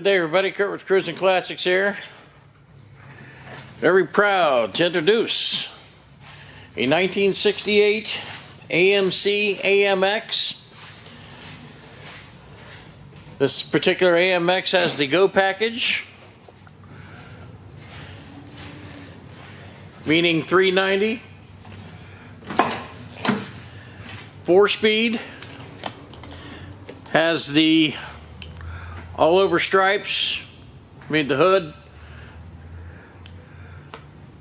Good day, everybody. Kurt with Cruisin Classics here. Very proud to introduce a 1968 AMC AMX. This particular AMX has the Go package, meaning 390, 4-speed, has the all over stripes, the hood,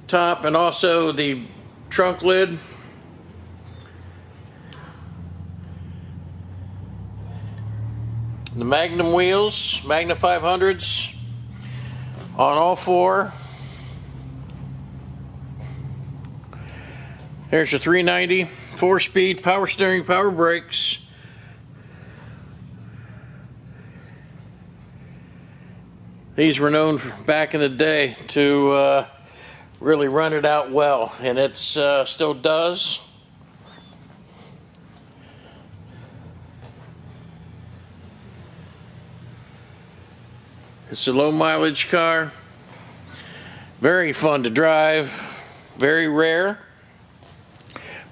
top, and also the trunk lid. The Magnum wheels, Magna 500s on all four. There's your 390, 4-speed, power steering, power brakes. These were known back in the day to really run it out well, and it still does. It's a low mileage car, very fun to drive, very rare.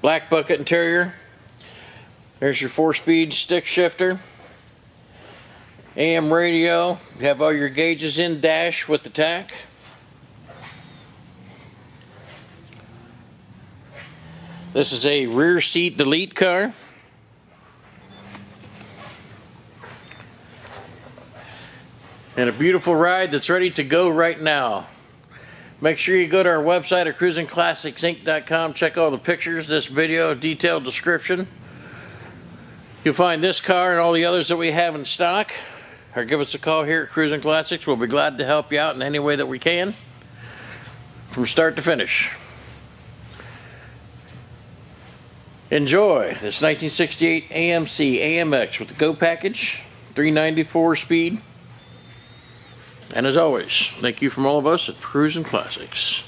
Black bucket interior. There's your 4-speed stick shifter. AM radio. You have all your gauges in dash with the tack. This is a rear seat delete car. And a beautiful ride that's ready to go right now. Make sure you go to our website at cruisinclassicsinc.com. Check all the pictures, this video, detailed description. You'll find this car and all the others that we have in stock. Or give us a call here at Cruisin Classics. We'll be glad to help you out in any way that we can, from start to finish. Enjoy this 1968 AMC AMX with the Go package, 394 speed. And as always, thank you from all of us at Cruisin Classics.